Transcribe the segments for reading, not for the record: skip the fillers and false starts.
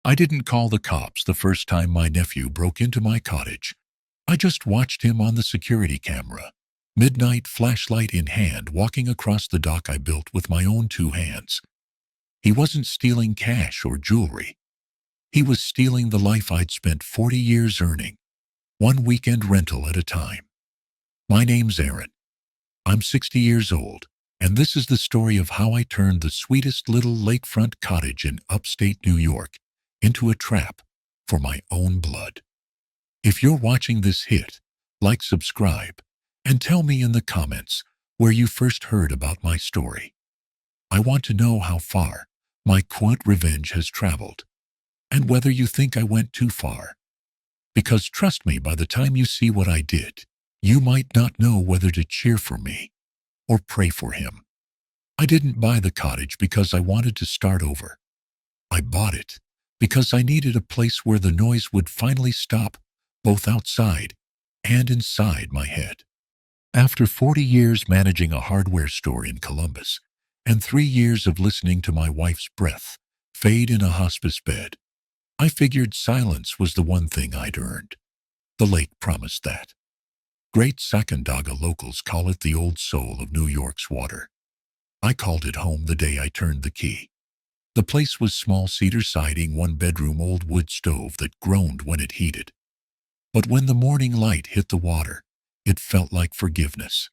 I didn't call the cops the first time my nephew broke into my cottage. I just watched him on the security camera, midnight flashlight in hand, walking across the dock I built with my own two hands. He wasn't stealing cash or jewelry. He was stealing the life I'd spent 40 years earning, one weekend rental at a time. My name's Aaron. I'm 60 years old, and this is the story of how I turned the sweetest little lakefront cottage in upstate New York into a trap for my own blood. If you're watching this, hit like, subscribe, and tell me in the comments where you first heard about my story. I want to know how far my quote revenge has traveled, and whether you think I went too far. Because trust me, by the time you see what I did, you might not know whether to cheer for me or pray for him. I didn't buy the cottage because I wanted to start over. I bought it because I needed a place where the noise would finally stop, both outside and inside my head. After 40 years managing a hardware store in Columbus, and 3 years of listening to my wife's breath fade in a hospice bed, I figured silence was the one thing I'd earned. The lake promised that. Great Sacandaga locals call it the old soul of New York's water. I called it home the day I turned the key. The place was small cedar siding, one-bedroom old wood stove that groaned when it heated. But when the morning light hit the water, it felt like forgiveness.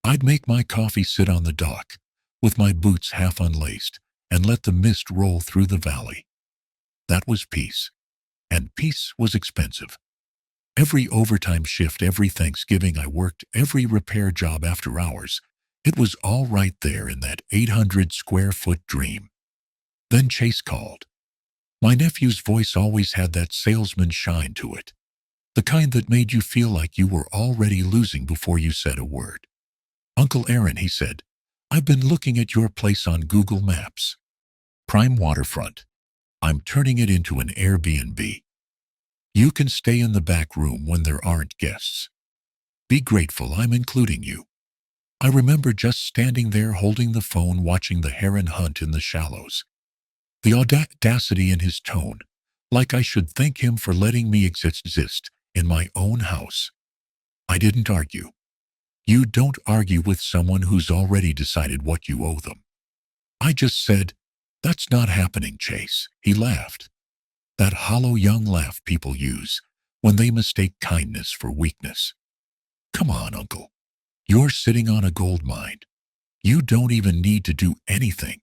I'd make my coffee, sit on the dock, with my boots half unlaced, and let the mist roll through the valley. That was peace. And peace was expensive. Every overtime shift, every Thanksgiving I worked, every repair job after hours, it was all right there in that 800-square-foot dream. Then Chase called. My nephew's voice always had that salesman shine to it, the kind that made you feel like you were already losing before you said a word. "Uncle Aaron," he said, "I've been looking at your place on Google Maps. Prime waterfront. I'm turning it into an Airbnb. You can stay in the back room when there aren't guests. Be grateful I'm including you." I remember just standing there holding the phone, watching the heron hunt in the shallows. The audacity in his tone, like I should thank him for letting me exist in my own house. I didn't argue. You don't argue with someone who's already decided what you owe them. I just said, "That's not happening, Chase." He laughed. That hollow young laugh people use when they mistake kindness for weakness. "Come on, Uncle. You're sitting on a gold mine. You don't even need to do anything.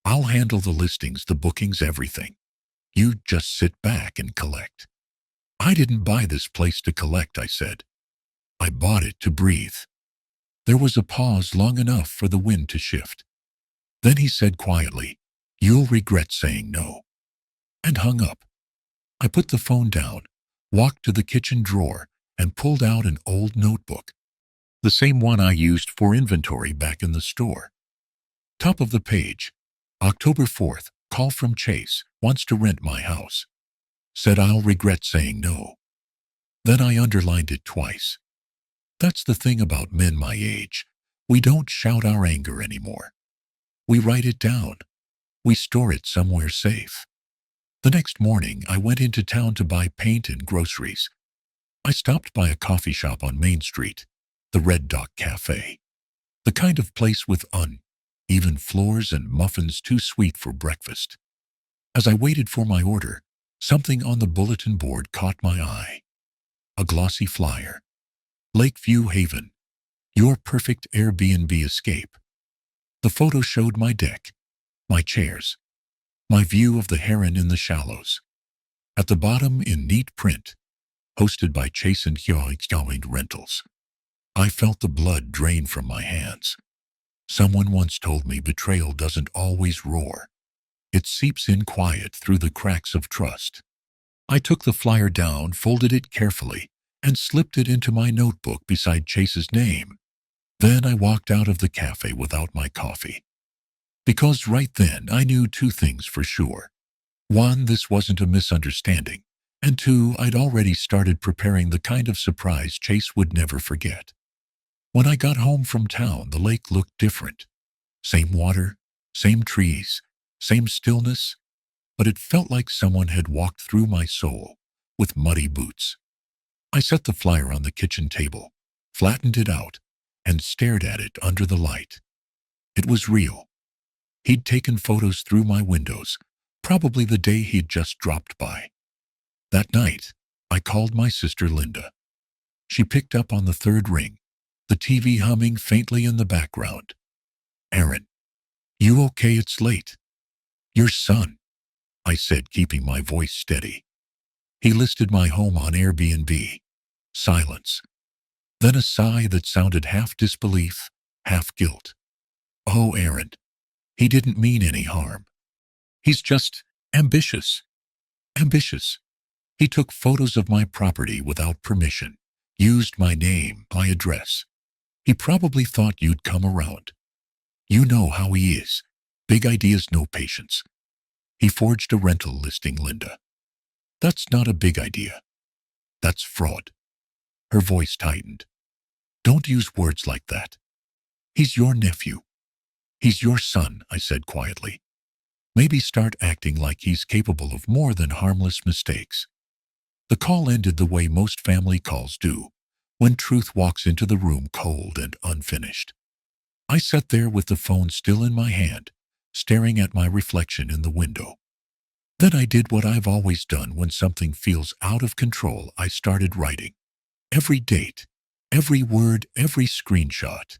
I'll handle the listings, the bookings, everything. You just sit back and collect." "I didn't buy this place to collect," I said. "I bought it to breathe." There was a pause long enough for the wind to shift. Then he said quietly, "You'll regret saying no," and hung up. I put the phone down, walked to the kitchen drawer, and pulled out an old notebook, the same one I used for inventory back in the store. Top of the page, October 4th, call from Chase, wants to rent my house. Said I'll regret saying no. Then I underlined it twice. That's the thing about men my age. We don't shout our anger anymore. We write it down. We store it somewhere safe. The next morning, I went into town to buy paint and groceries. I stopped by a coffee shop on Main Street, the Red Dock Cafe. The kind of place with uneven floors and muffins too sweet for breakfast. As I waited for my order, something on the bulletin board caught my eye. A glossy flyer. "Lakeview Haven. Your perfect Airbnb escape." The photo showed my deck, my chairs, my view of the heron in the shallows. At the bottom, in neat print, hosted by Chase and Joint Rentals. I felt the blood drain from my hands. Someone once told me betrayal doesn't always roar. It seeps in quiet through the cracks of trust. I took the flyer down, folded it carefully, and slipped it into my notebook beside Chase's name. Then I walked out of the cafe without my coffee. Because right then I knew two things for sure. One, this wasn't a misunderstanding. And two, I'd already started preparing the kind of surprise Chase would never forget. When I got home from town, the lake looked different. Same water, same trees, same stillness, but it felt like someone had walked through my soul with muddy boots. I set the flyer on the kitchen table, flattened it out, and stared at it under the light. It was real. He'd taken photos through my windows, probably the day he'd just dropped by. That night, I called my sister Linda. She picked up on the third ring, the TV humming faintly in the background. "Aaron, you okay? It's late." "Your son," I said, keeping my voice steady. "He listed my home on Airbnb." Silence. Then a sigh that sounded half disbelief, half guilt. "Oh, Aaron, he didn't mean any harm. He's just ambitious. Ambitious. He took photos of my property without permission, used my name, my address. He probably thought you'd come around. You know how he is. Big ideas, no patience. He forged a rental listing, Linda. That's not a big idea. That's fraud." Her voice tightened. "Don't use words like that. He's your nephew. He's your son," I said quietly. "Maybe start acting like he's capable of more than harmless mistakes." The call ended the way most family calls do, when truth walks into the room cold and unfinished. I sat there with the phone still in my hand, staring at my reflection in the window. Then I did what I've always done when something feels out of control. I started writing. Every date, every word, every screenshot.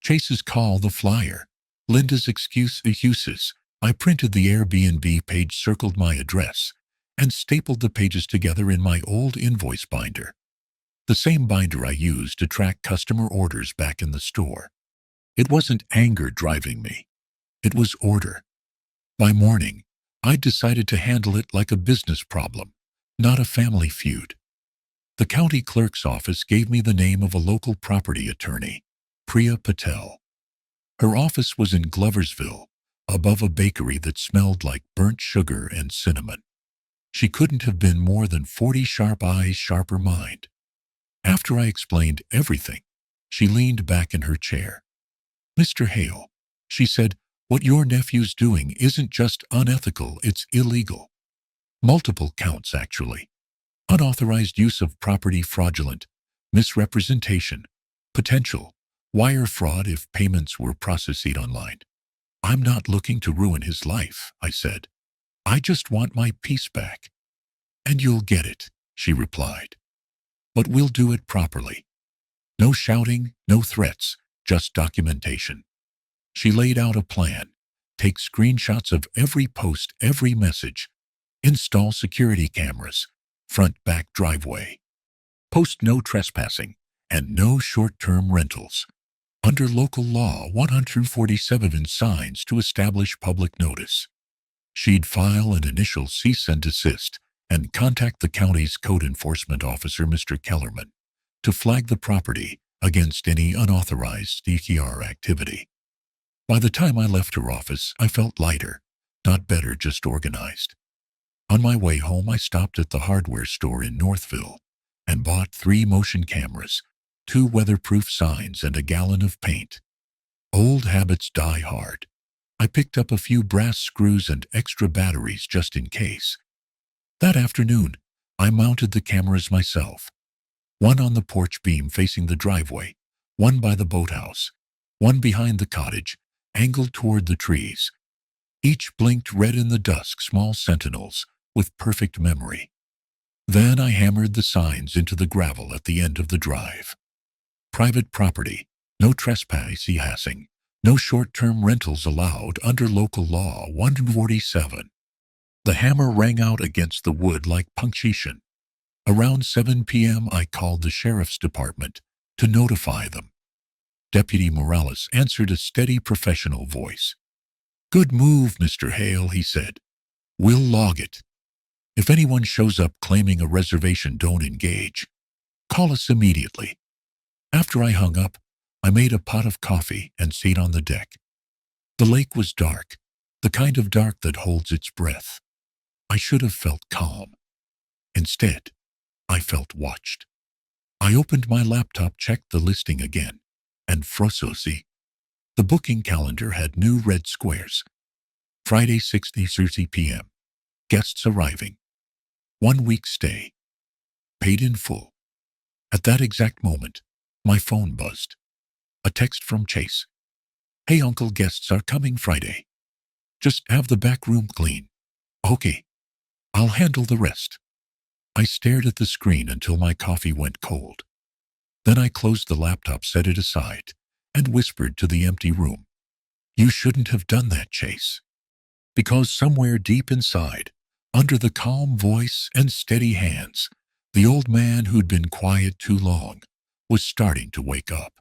Chase's call, the flyer, Linda's excuses. I printed the Airbnb page, circled my address, and stapled the pages together in my old invoice binder. The same binder I used to track customer orders back in the store. It wasn't anger driving me. It was order. By morning, I'd decided to handle it like a business problem, not a family feud. The county clerk's office gave me the name of a local property attorney, Priya Patel. Her office was in Gloversville, above a bakery that smelled like burnt sugar and cinnamon. She couldn't have been more than 40, sharp eyes, sharper mind. After I explained everything, she leaned back in her chair. "Mr. Hale," she said, "what your nephew's doing isn't just unethical, it's illegal. Multiple counts, actually. Unauthorized use of property, fraudulent misrepresentation, potential wire fraud if payments were processed online." "I'm not looking to ruin his life," I said. "I just want my peace back." "And you'll get it," she replied. "But we'll do it properly. No shouting, no threats, just documentation." She laid out a plan. Take screenshots of every post, every message. Install security cameras, front back driveway. Post no trespassing and no short-term rentals. Under local law 147 signs to establish public notice. She'd file an initial cease and desist and contact the county's code enforcement officer, Mr. Kellerman, to flag the property against any unauthorized DTR activity. By the time I left her office, I felt lighter, not better, just organized. On my way home, I stopped at the hardware store in Northville and bought 3 motion cameras, 2 weatherproof signs, and a gallon of paint. Old habits die hard. I picked up a few brass screws and extra batteries just in case. That afternoon, I mounted the cameras myself. One on the porch beam facing the driveway, one by the boathouse, one behind the cottage, angled toward the trees. Each blinked red in the dusk, small sentinels with perfect memory. Then I hammered the signs into the gravel at the end of the drive. Private property, no trespassing, no short-term rentals allowed under local law 147. The hammer rang out against the wood like punctuation. Around 7 p.m. I called the sheriff's department to notify them. Deputy Morales answered, a steady professional voice. "Good move, Mr. Hale," he said. "We'll log it. If anyone shows up claiming a reservation, don't engage. Call us immediately." After I hung up, I made a pot of coffee and sat on the deck. The lake was dark, the kind of dark that holds its breath. I should have felt calm. Instead, I felt watched. I opened my laptop, checked the listing again, and frosty. The booking calendar had new red squares. Friday 6:30 p.m. Guests arriving. 1 week stay. Paid in full. At that exact moment, my phone buzzed. A text from Chase. Hey uncle, guests are coming Friday. Just have the back room clean. Okay, I'll handle the rest. I stared at the screen until my coffee went cold. Then I closed the laptop, set it aside, and whispered to the empty room. You shouldn't have done that, Chase. Because somewhere deep inside, under the calm voice and steady hands, the old man who'd been quiet too long was starting to wake up.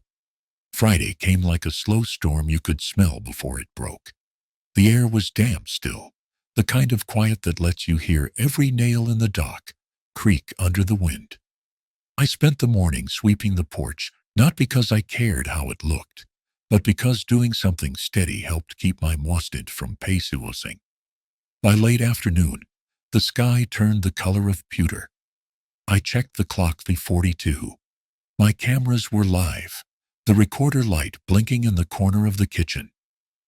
Friday came like a slow storm you could smell before it broke. The air was damp still, the kind of quiet that lets you hear every nail in the dock creak under the wind. I spent the morning sweeping the porch, not because I cared how it looked, but because doing something steady helped keep my mostit from pesewasing. By late afternoon, the sky turned the color of pewter. I checked the clock, 3:42. My cameras were live, the recorder light blinking in the corner of the kitchen.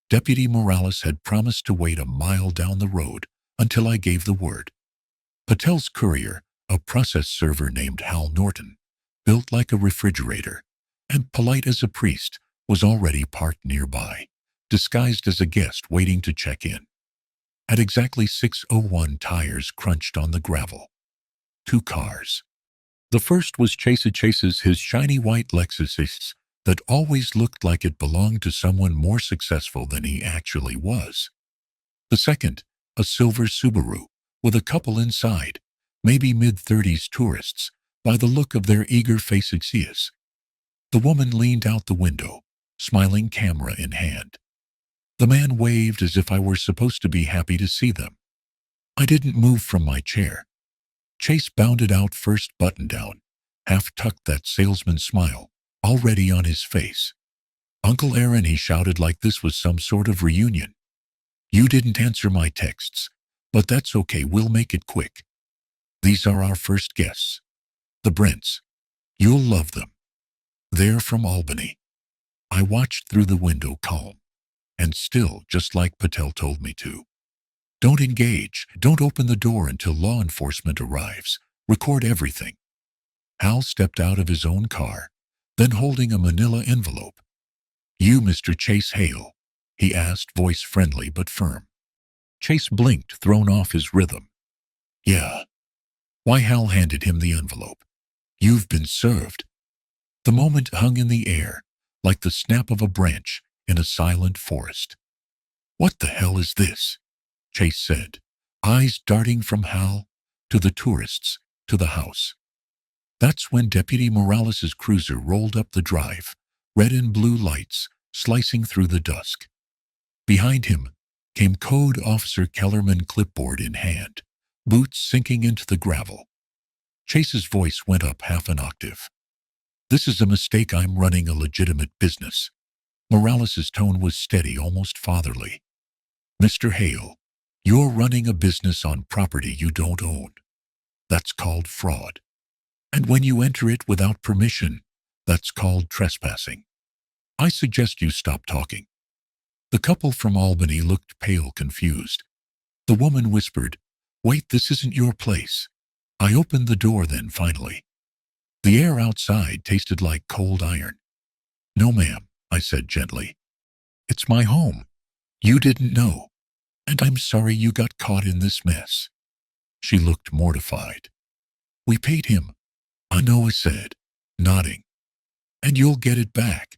Deputy Morales had promised to wait a mile down the road until I gave the word. Patel's courier, a process server named Hal Norton, built like a refrigerator, and polite as a priest, was already parked nearby, disguised as a guest waiting to check in. At exactly 6:01, tires crunched on the gravel. 2 cars. The first was Chase's, his shiny white Lexus that always looked like it belonged to someone more successful than he actually was. The second, a silver Subaru, with a couple inside, maybe mid-30s tourists, by the look of their eager faces. The woman leaned out the window, smiling, camera in hand. The man waved as if I were supposed to be happy to see them. I didn't move from my chair. Chase bounded out first, button down, half-tucked, that salesman's smile already on his face. Uncle Aaron, he shouted like this was some sort of reunion. You didn't answer my texts, but that's okay, we'll make it quick. These are our first guests. The Brents. You'll love them. They're from Albany. I watched through the window, calm and still, just like Patel told me to. Don't engage, don't open the door until law enforcement arrives. Record everything. Hal stepped out of his own car, then holding a manila envelope. You Mr. Chase Hale? He asked, voice friendly but firm. Chase blinked, thrown off his rhythm. Yeah. Why? Hal handed him the envelope. You've been served. The moment hung in the air, like the snap of a branch in a silent forest. What the hell is this? Chase said, eyes darting from Hal to the tourists to the house. That's when Deputy Morales's cruiser rolled up the drive, red and blue lights slicing through the dusk. Behind him came Code Officer Kellerman, clipboard in hand, boots sinking into the gravel. Chase's voice went up half an octave. This is a mistake. I'm running a legitimate business. Morales's tone was steady, almost fatherly. Mr. Hale, you're running a business on property you don't own. That's called fraud. And when you enter it without permission, that's called trespassing. I suggest you stop talking. The couple from Albany looked pale, confused. The woman whispered, Wait, this isn't your place. I opened the door then, finally. The air outside tasted like cold iron. No, ma'am, I said gently. It's my home. You didn't know. And I'm sorry you got caught in this mess. She looked mortified. We paid him. I know, I said, nodding. And you'll get it back.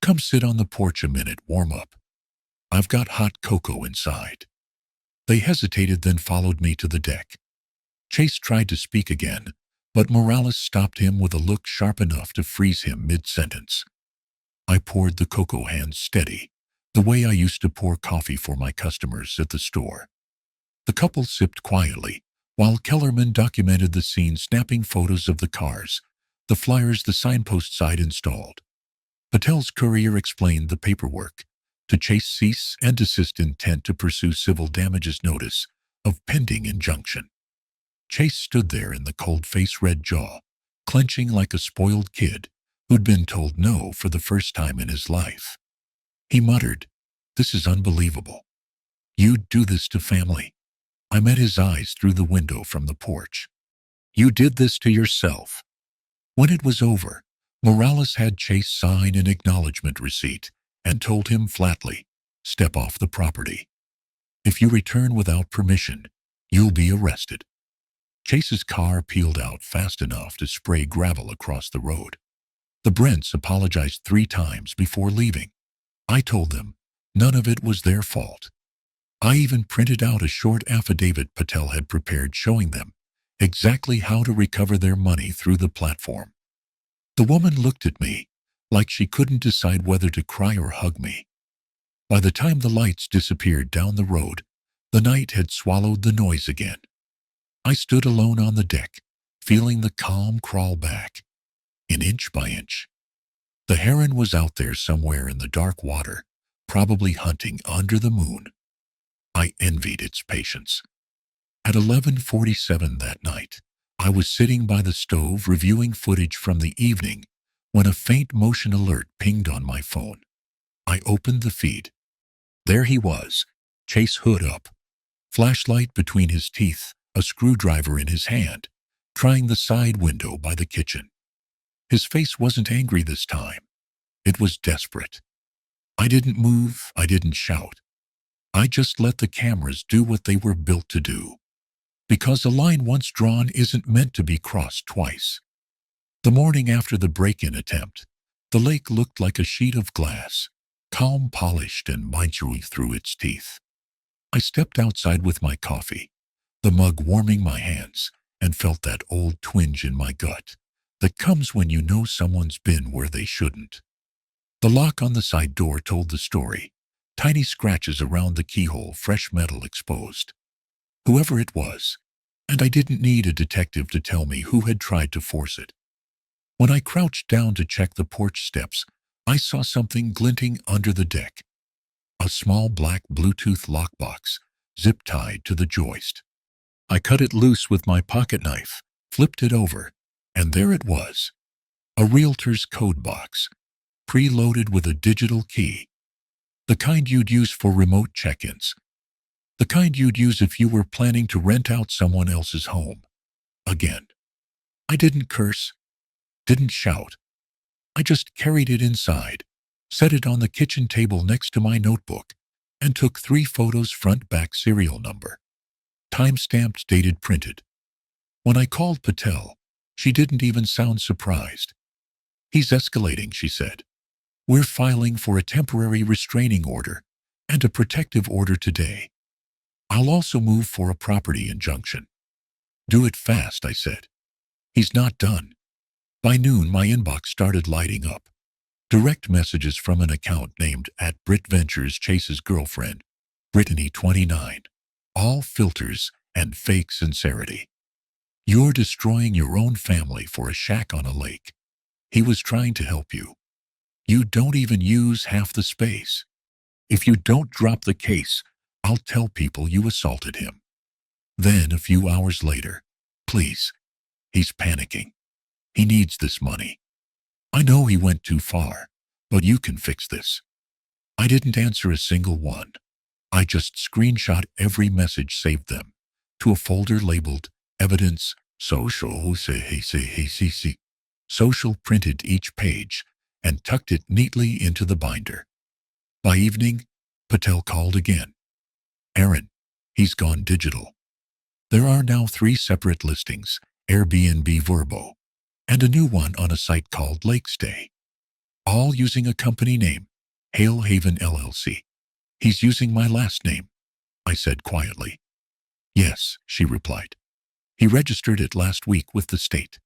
Come sit on the porch a minute, warm up. I've got hot cocoa inside. They hesitated, then followed me to the deck. Chase tried to speak again, but Morales stopped him with a look sharp enough to freeze him mid-sentence. I poured the cocoa, hands steady, the way I used to pour coffee for my customers at the store. The couple sipped quietly, while Kellerman documented the scene, snapping photos of the cars, the flyers, the signposts I'd installed. Patel's courier explained the paperwork. To Chase, cease and desist, intent to pursue civil damages, notice of pending injunction. Chase stood there in the cold face, red jaw, clenching like a spoiled kid who'd been told no for the first time in his life. He muttered, This is unbelievable. You'd do this to family. I met his eyes through the window from the porch. "You did this to yourself." When it was over, Morales had Chase sign an acknowledgement receipt and told him flatly, "Step off the property. If you return without permission, you'll be arrested." Chase's car peeled out fast enough to spray gravel across the road. The Brents apologized 3 times before leaving. I told them none of it was their fault. I even printed out a short affidavit Patel had prepared showing them exactly how to recover their money through the platform. The woman looked at me like she couldn't decide whether to cry or hug me. By the time the lights disappeared down the road, the night had swallowed the noise again. I stood alone on the deck, feeling the calm crawl back, inch by inch. The heron was out there somewhere in the dark water, probably hunting under the moon. I envied its patience. At 11:47 that night, I was sitting by the stove reviewing footage from the evening when a faint motion alert pinged on my phone. I opened the feed. There he was, Chase hood up, flashlight between his teeth, a screwdriver in his hand, trying the side window by the kitchen. His face wasn't angry this time. It was desperate. I didn't move, I didn't shout. I just let the cameras do what they were built to do. Because a line once drawn isn't meant to be crossed twice. The morning after the break-in attempt, the lake looked like a sheet of glass, calm, polished, and miserly through its teeth. I stepped outside with my coffee, the mug warming my hands, and felt that old twinge in my gut that comes when you know someone's been where they shouldn't. The lock on the side door told the story, tiny scratches around the keyhole, fresh metal exposed. Whoever it was, and I didn't need a detective to tell me who had tried to force it. When I crouched down to check the porch steps, I saw something glinting under the deck. A small black Bluetooth lockbox, zip-tied to the joist. I cut it loose with my pocket knife, flipped it over, and there it was. A realtor's code box, preloaded with a digital key. The kind you'd use for remote check-ins. The kind you'd use if you were planning to rent out someone else's home. Again. I didn't curse, didn't shout. I just carried it inside, set it on the kitchen table next to my notebook, and took 3 photos, front, back, serial number. Time-stamped, dated, printed. When I called Patel, she didn't even sound surprised. "He's escalating," she said. "We're filing for a temporary restraining order and a protective order today. I'll also move for a property injunction." "Do it fast," I said. "He's not done." By noon, my inbox started lighting up. Direct messages from an account named @BritVentures, Chase's girlfriend, Brittany 29. All filters and fake sincerity. "You're destroying your own family for a shack on a lake. He was trying to help you. You don't even use half the space. If you don't drop the case, I'll tell people you assaulted him." Then, a few hours later, "Please. He's panicking. He needs this money. I know he went too far, but you can fix this." I didn't answer a single one. I just screenshot every message, saved them to a folder labeled Evidence Social, Social, printed each page, and tucked it neatly into the binder. By evening, Patel called again. "Aaron, he's gone digital. There are now 3 separate listings, Airbnb Verbo, and a new one on a site called Lakestay, all using a company name, Hale Haven LLC. He's using my last name," I said quietly. "Yes," she replied. "He registered it last week with the state.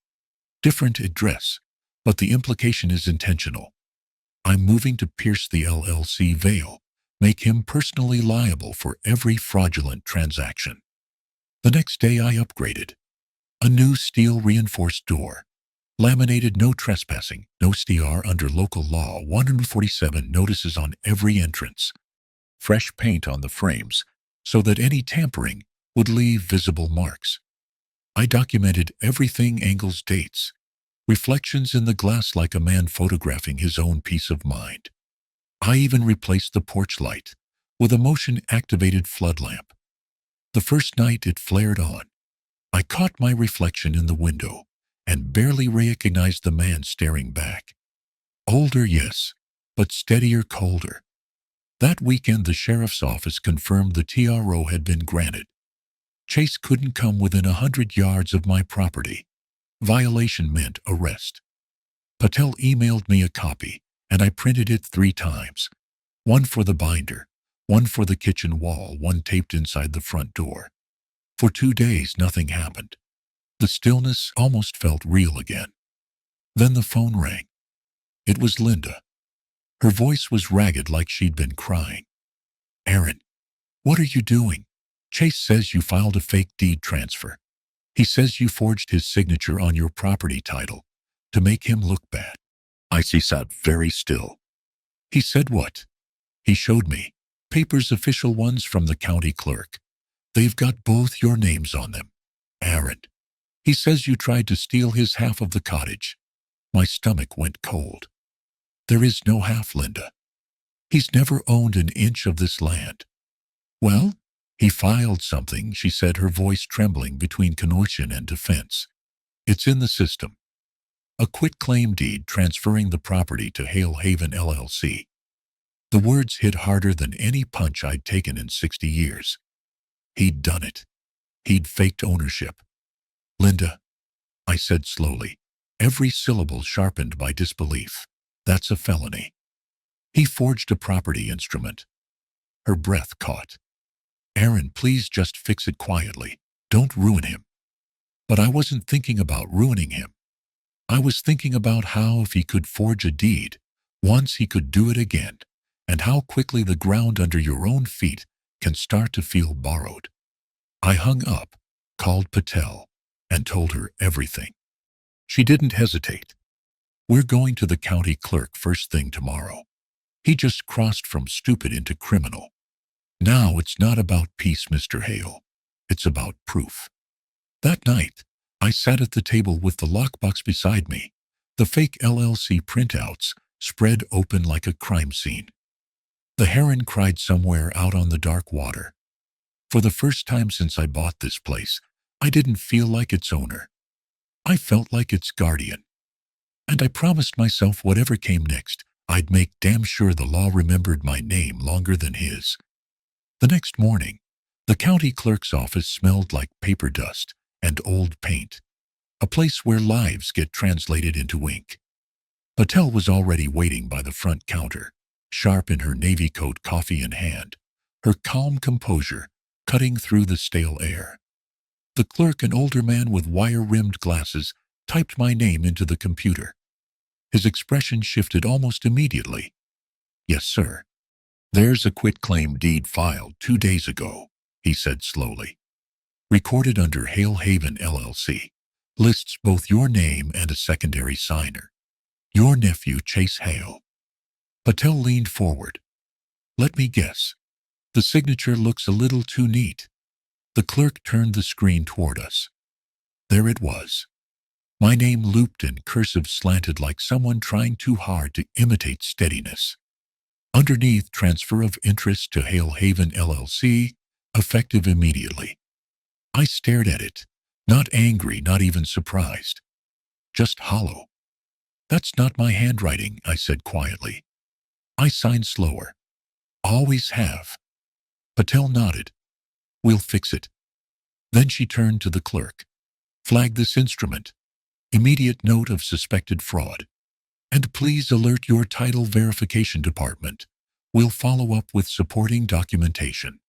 Different address, but the implication is intentional. I'm moving to pierce the LLC veil, make him personally liable for every fraudulent transaction." The next day I upgraded. A new steel-reinforced door. Laminated "No trespassing, no STR under local law 147" notices on every entrance. Fresh paint on the frames, so that any tampering would leave visible marks. I documented everything: angles, dates, reflections in the glass like a man photographing his own peace of mind. I even replaced the porch light with a motion-activated flood lamp. The first night it flared on. I caught my reflection in the window and barely recognized the man staring back. Older, yes, but steadier, colder. That weekend, the sheriff's office confirmed the TRO had been granted. Chase couldn't come within 100 yards of my property. Violation meant arrest. Patel emailed me a copy, and I printed it 3 times. One for the binder, one for the kitchen wall, one taped inside the front door. For 2 days, nothing happened. The stillness almost felt real again. Then the phone rang. It was Linda. Her voice was ragged, like she'd been crying. "Aaron, what are you doing? Chase says you filed a fake deed transfer. He says you forged his signature on your property title to make him look bad." I sat very still. "He said what?" He showed me papers, official ones from the county clerk. "They've got both your names on them, Aaron. He says you tried to steal his half of the cottage." My stomach went cold. "There is no half, Linda. He's never owned an inch of this land." "Well, he filed something," she said, her voice trembling between contrition and defense. "It's in the system. A quitclaim deed transferring the property to Hale Haven LLC." The words hit harder than any punch I'd taken in 60 years. He'd done it. He'd faked ownership. "Linda," I said slowly, every syllable sharpened by disbelief, "that's a felony. He forged a property instrument." Her breath caught. "Aaron, please just fix it quietly. Don't ruin him." But I wasn't thinking about ruining him. I was thinking about how, if he could forge a deed, once he could do it again, and how quickly the ground under your own feet can start to feel borrowed. I hung up, called Patel, and told her everything. She didn't hesitate. "We're going to the county clerk first thing tomorrow. He just crossed from stupid into criminal. Now it's not about peace, Mr. Hale. It's about proof." That night, I sat at the table with the lockbox beside me, the fake LLC printouts spread open like a crime scene. The heron cried somewhere out on the dark water. For the first time since I bought this place, I didn't feel like its owner. I felt like its guardian. And I promised myself whatever came next, I'd make damn sure the law remembered my name longer than his. The next morning, the county clerk's office smelled like paper dust and old paint, a place where lives get translated into ink. Patel was already waiting by the front counter, sharp in her navy coat, coffee in hand, her calm composure cutting through the stale air. The clerk, an older man with wire-rimmed glasses, typed my name into the computer. His expression shifted almost immediately. "Yes, sir. There's a quitclaim deed filed 2 days ago," he said slowly. "Recorded under Hale Haven LLC. Lists both your name and a secondary signer. Your nephew, Chase Hale." Patel leaned forward. "Let me guess. The signature looks a little too neat." The clerk turned the screen toward us. There it was. My name looped in cursive, slanted like someone trying too hard to imitate steadiness. Underneath, transfer of interest to Hale Haven LLC, effective immediately. I stared at it, not angry, not even surprised. Just hollow. "That's not my handwriting," I said quietly. "I sign slower. Always have." Patel nodded. "We'll fix it." Then she turned to the clerk. "Flag this instrument. Immediate note of suspected fraud. And please alert your title verification department. We'll follow up with supporting documentation."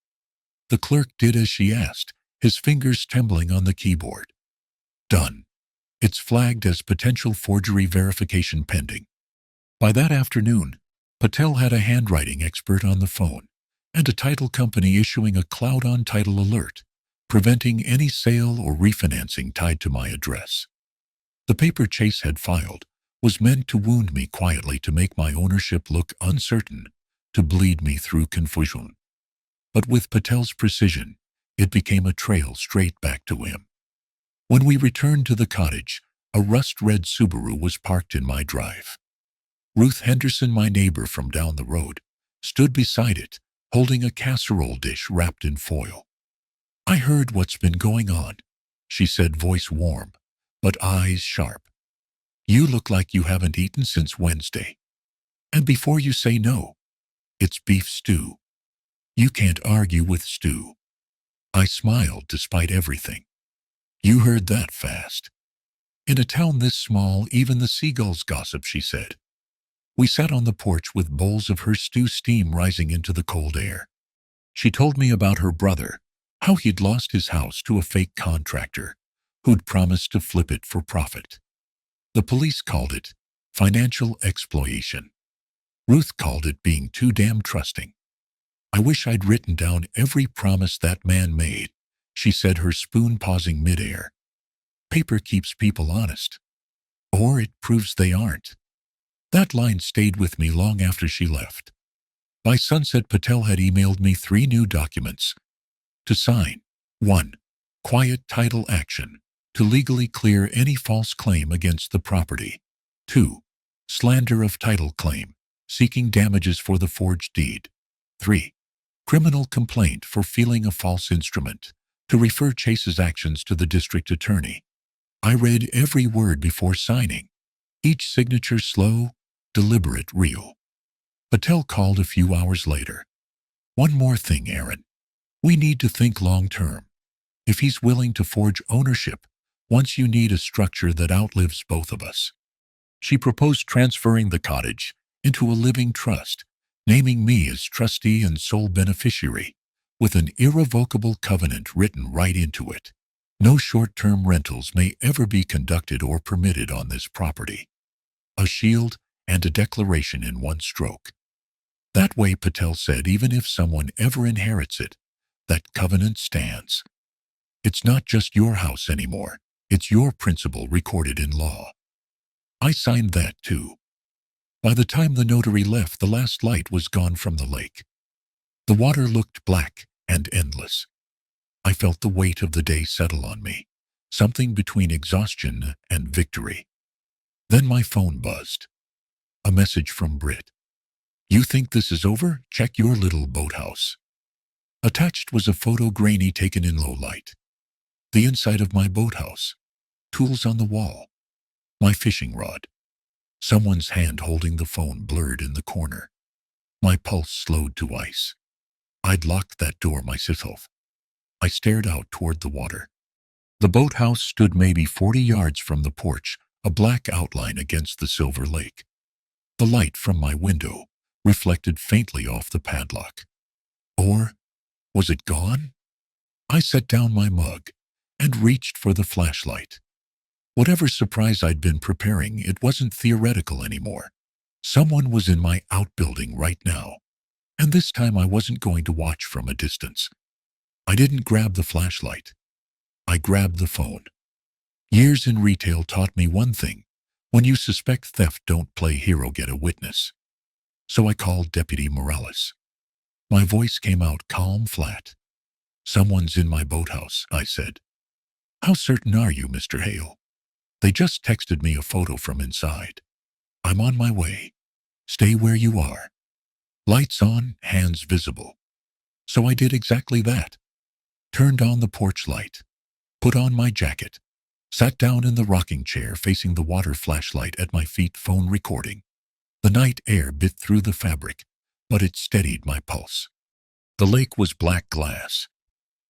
The clerk did as she asked, his fingers trembling on the keyboard. "Done. It's flagged as potential forgery, verification pending." By that afternoon, Patel had a handwriting expert on the phone and a title company issuing a cloud-on-title alert, preventing any sale or refinancing tied to my address. The paper Chase had filed was meant to wound me quietly, to make my ownership look uncertain, to bleed me through confusion. But with Patel's precision, it became a trail straight back to him. When we returned to the cottage, a rust-red Subaru was parked in my drive. Ruth Henderson, my neighbor from down the road, stood beside it, holding a casserole dish wrapped in foil. I heard what's been going on, she said, voice warm, but eyes sharp. You look like you haven't eaten since Wednesday. And before you say no, it's beef stew. You can't argue with stew. I smiled despite everything. You heard that fast. In a town this small, even the seagulls gossip, she said. We sat on the porch with bowls of her stew, steam rising into the cold air. She told me about her brother, how he'd lost his house to a fake contractor who'd promised to flip it for profit. The police called it financial exploitation. Ruth called it being too damn trusting. I wish I'd written down every promise that man made, she said, her spoon pausing midair. Paper keeps people honest. Or it proves they aren't. That line stayed with me long after she left. By sunset, Patel had emailed me 3 new documents to sign. 1. Quiet title action to legally clear any false claim against the property. 2. Slander of title claim, seeking damages for the forged deed. 3. Criminal complaint for filing a false instrument, to refer Chase's actions to the district attorney. I read every word before signing, each signature slow, deliberate, real. Patel called a few hours later. One more thing, Aaron. We need to think long term. If he's willing to forge ownership, once you need a structure that outlives both of us. She proposed transferring the cottage into a living trust, naming me as trustee and sole beneficiary, with an irrevocable covenant written right into it. No short-term rentals may ever be conducted or permitted on this property. A shield and a declaration in one stroke. That way, Patel said, even if someone ever inherits it, that covenant stands. It's not just your house anymore. It's your principle recorded in law. I signed that too. By the time the notary left, the last light was gone from the lake. The water looked black and endless. I felt the weight of the day settle on me, something between exhaustion and victory. Then my phone buzzed. A message from Britt. You think this is over? Check your little boathouse. Attached was a photo, grainy, taken in low light. The inside of my boathouse. Tools on the wall. My fishing rod. Someone's hand holding the phone blurred in the corner. My pulse slowed to ice. I'd locked that door myself. I stared out toward the water. The boathouse stood maybe 40 yards from the porch, a black outline against the silver lake. The light from my window reflected faintly off the padlock. Or was it gone? I set down my mug and reached for the flashlight. Whatever surprise I'd been preparing, it wasn't theoretical anymore. Someone was in my outbuilding right now, and this time I wasn't going to watch from a distance. I didn't grab the flashlight. I grabbed the phone. Years in retail taught me one thing. When you suspect theft, don't play hero, get a witness. So I called Deputy Morales. My voice came out calm, flat. Someone's in my boathouse, I said. How certain are you, Mr. Hale? They just texted me a photo from inside. I'm on my way. Stay where you are. Lights on, hands visible. So I did exactly that. Turned on the porch light. Put on my jacket. Sat down in the rocking chair facing the water, flashlight at my feet, phone recording. The night air bit through the fabric, but it steadied my pulse. The lake was black glass.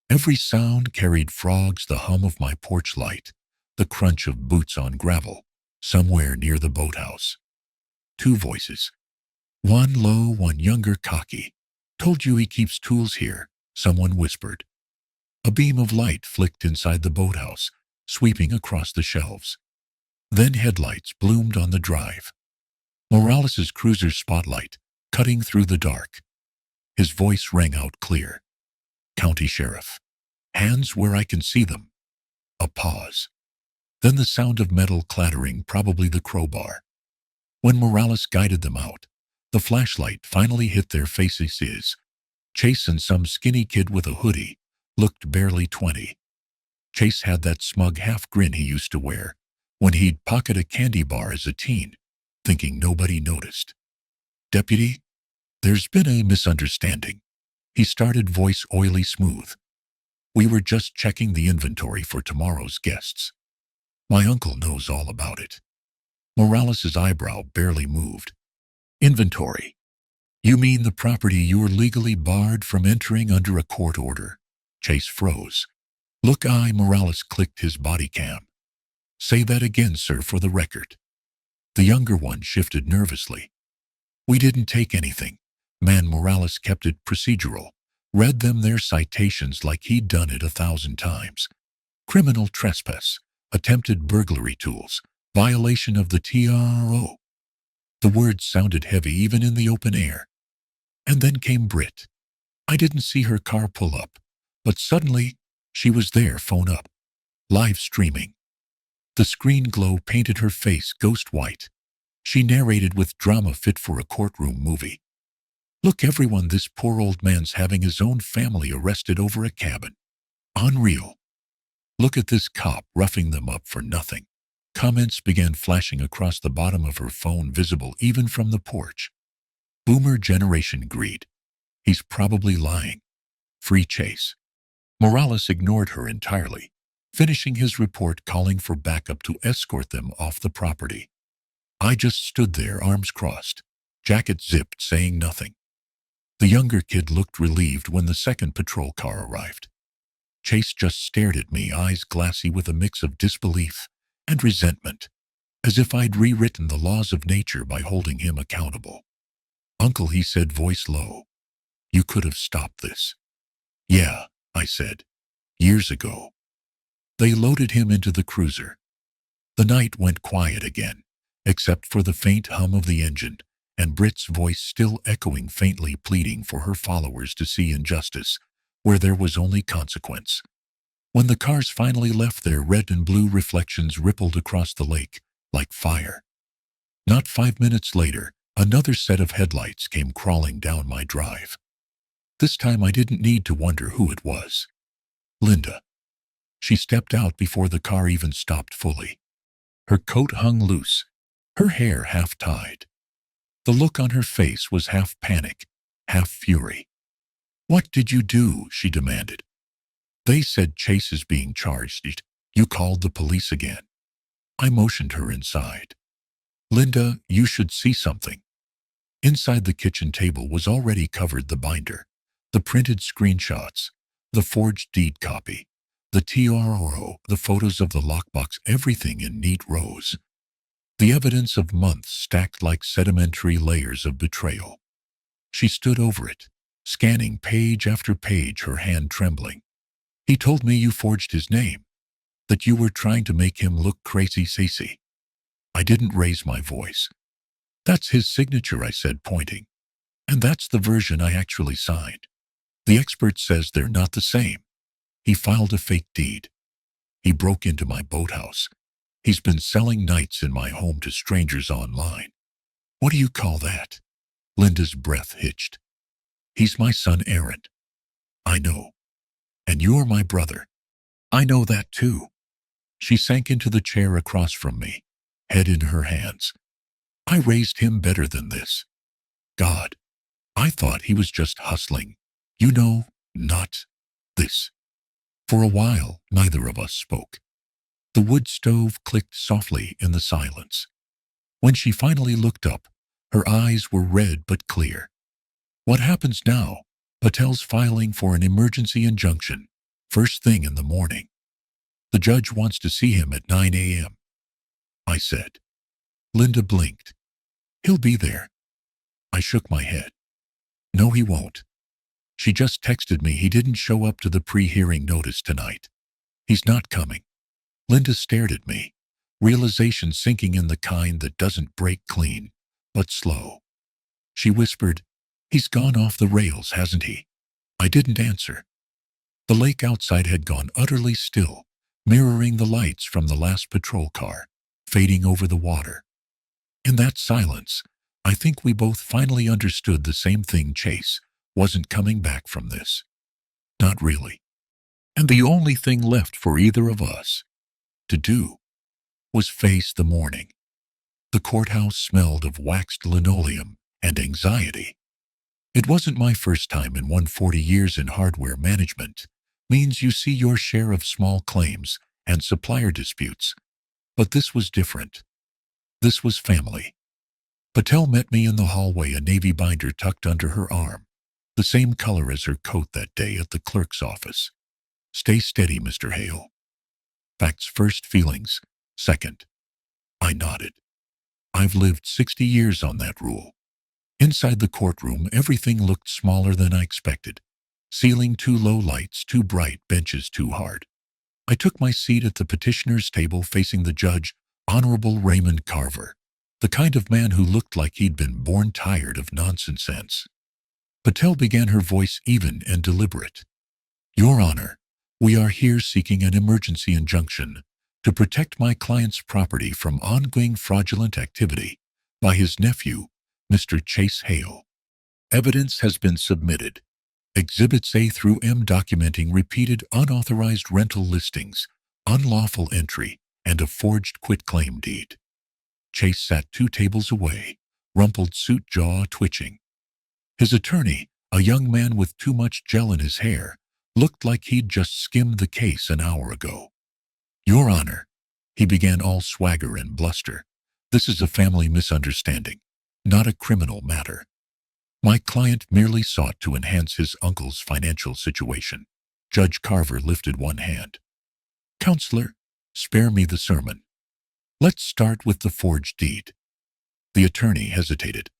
Every sound carried frogs, the hum of my porch light, the crunch of boots on gravel, somewhere near the boathouse. 2 voices. One low, one younger, cocky. Told you he keeps tools here, someone whispered. A beam of light flicked inside the boathouse, sweeping across the shelves. Then headlights bloomed on the drive. Morales's cruiser's spotlight, cutting through the dark. His voice rang out clear. County Sheriff. Hands where I can see them. A pause. Then the sound of metal clattering, probably the crowbar. When Morales guided them out, the flashlight finally hit their faces. Chase and some skinny kid with a hoodie, looked barely 20. Chase had that smug half grin he used to wear when he'd pocket a candy bar as a teen, thinking nobody noticed. Deputy, there's been a misunderstanding. He started, voice oily smooth. We were just checking the inventory for tomorrow's guests. My uncle knows all about it. Morales's eyebrow barely moved. Inventory? You mean the property you were legally barred from entering under a court order? Chase froze. Look, Morales clicked his body cam. Say that again, sir, for the record. The younger one shifted nervously. We didn't take anything. Man, Morales kept it procedural. Read them their citations like he'd done it 1,000 times. Criminal trespass, attempted burglary tools, violation of the TRO. The words sounded heavy even in the open air. And then came Brit. I didn't see her car pull up, but suddenly she was there, phone up, live streaming. The screen glow painted her face ghost white. She narrated with drama fit for a courtroom movie. Look, everyone, this poor old man's having his own family arrested over a cabin. Unreal. Look at this cop roughing them up for nothing. Comments began flashing across the bottom of her phone, visible even from the porch. Boomer generation greed. He's probably lying. Free Chase. Morales ignored her entirely, finishing his report calling for backup to escort them off the property. I just stood there, arms crossed, jacket zipped, saying nothing. The younger kid looked relieved when the second patrol car arrived. Chase just stared at me, eyes glassy with a mix of disbelief and resentment, as if I'd rewritten the laws of nature by holding him accountable. Uncle, he said, voice low. You could have stopped this. Yeah, I said. Years ago. They loaded him into the cruiser. The night went quiet again, except for the faint hum of the engine, and Brit's voice still echoing faintly, pleading for her followers to see injustice where there was only consequence. When the cars finally left, their red and blue reflections rippled across the lake like fire. Not 5 minutes later, another set of headlights came crawling down my drive. This time I didn't need to wonder who it was. Linda. She stepped out before the car even stopped fully. Her coat hung loose, her hair half tied. The look on her face was half panic, half fury. What did you do? She demanded. They said Chase is being charged. You called the police again. I motioned her inside. Linda, you should see something. Inside the kitchen table was already covered the binder, the printed screenshots, the forged deed copy, the TRO, the photos of the lockbox, everything in neat rows. The evidence of months stacked like sedimentary layers of betrayal. She stood over it, scanning page after page, her hand trembling. He told me you forged his name, that you were trying to make him look crazy, Cece. I didn't raise my voice. That's his signature, I said, pointing. And that's the version I actually signed. The expert says they're not the same. He filed a fake deed. He broke into my boathouse. He's been selling nights in my home to strangers online. What do you call that? Linda's breath hitched. He's my son, Aaron. I know. And you're my brother. I know that too. She sank into the chair across from me, head in her hands. I raised him better than this. God, I thought he was just hustling. You know, not this. For a while, neither of us spoke. The wood stove clicked softly in the silence. When she finally looked up, her eyes were red but clear. What happens now? Patel's filing for an emergency injunction, first thing in the morning. The judge wants to see him at 9 a.m. I said. Linda blinked. He'll be there. I shook my head. No, he won't. She just texted me he didn't show up to the pre-hearing notice tonight. He's not coming. Linda stared at me, realization sinking in, the kind that doesn't break clean, but slow. She whispered, he's gone off the rails, hasn't he? I didn't answer. The lake outside had gone utterly still, mirroring the lights from the last patrol car, fading over the water. In that silence, I think we both finally understood the same thing. Chase wasn't coming back from this. Not really. And the only thing left for either of us to do was face the morning. The courthouse smelled of waxed linoleum and anxiety. It wasn't my first time in 140 years in hardware management, means you see your share of small claims and supplier disputes. But this was different. This was family. Patel met me in the hallway, a navy binder tucked under her arm, the same color as her coat that day at the clerk's office. Stay steady, Mr. Hale. Facts first, feelings second. I nodded. I've lived 60 years on that rule. Inside the courtroom, everything looked smaller than I expected. Ceiling too low, lights too bright, benches too hard. I took my seat at the petitioner's table facing the judge, Honorable Raymond Carver, the kind of man who looked like he'd been born tired of nonsense. Patel began, her voice even and deliberate. Your Honor, we are here seeking an emergency injunction to protect my client's property from ongoing fraudulent activity by his nephew, Mr. Chase Hale. Evidence has been submitted. Exhibits A through M documenting repeated unauthorized rental listings, unlawful entry, and a forged quitclaim deed. Chase sat 2 tables away, rumpled suit, jaw twitching. His attorney, a young man with too much gel in his hair, looked like he'd just skimmed the case an hour ago. Your Honor, he began, all swagger and bluster, this is a family misunderstanding, not a criminal matter. My client merely sought to enhance his uncle's financial situation. Judge Carver lifted one hand. Counselor, spare me the sermon. Let's start with the forged deed. The attorney hesitated.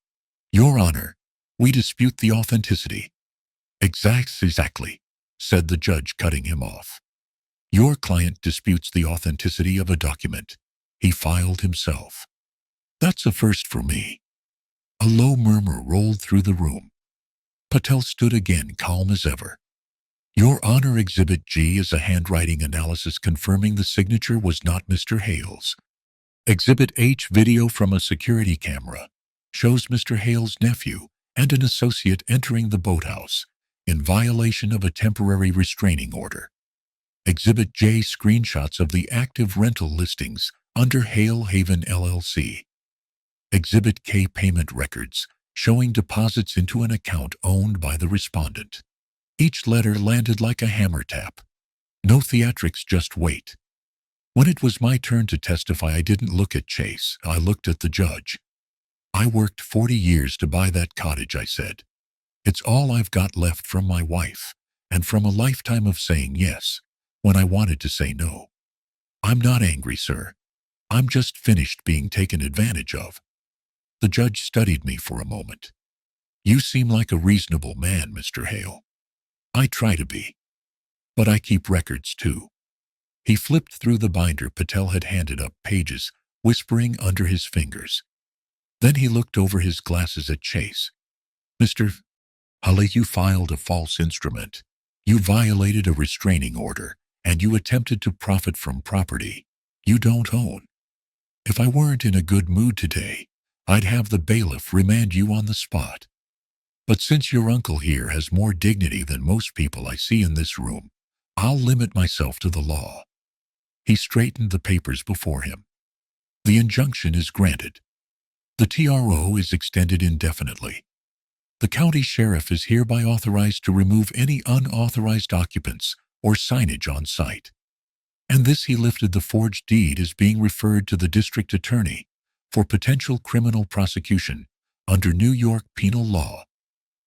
Your Honor, we dispute the authenticity. Exactly, said the judge, cutting him off. Your client disputes the authenticity of a document he filed himself. That's a first for me. A low murmur rolled through the room. Patel stood again, calm as ever. Your Honor, Exhibit G is a handwriting analysis confirming the signature was not Mr. Hale's. Exhibit H, video from a security camera, shows Mr. Hale's nephew and an associate entering the boathouse in violation of a temporary restraining order. Exhibit J, screenshots of the active rental listings under Hale Haven LLC. Exhibit K, payment records showing deposits into an account owned by the respondent. Each letter landed like a hammer tap. No theatrics, just wait. When it was my turn to testify, I didn't look at Chase, I looked at the judge. I worked 40 years to buy that cottage, I said. It's all I've got left from my wife, and from a lifetime of saying yes when I wanted to say no. I'm not angry, sir. I'm just finished being taken advantage of. The judge studied me for a moment. You seem like a reasonable man, Mr. Hale. I try to be. But I keep records too. He flipped through the binder Patel had handed up, pages whispering under his fingers. Then he looked over his glasses at Chase. Mr. Hale, you filed a false instrument. You violated a restraining order, and you attempted to profit from property you don't own. If I weren't in a good mood today, I'd have the bailiff remand you on the spot. But since your uncle here has more dignity than most people I see in this room, I'll limit myself to the law. He straightened the papers before him. The injunction is granted. The TRO is extended indefinitely. The county sheriff is hereby authorized to remove any unauthorized occupants or signage on site. And this, he lifted the forged deed, is being referred to the district attorney for potential criminal prosecution under New York Penal Law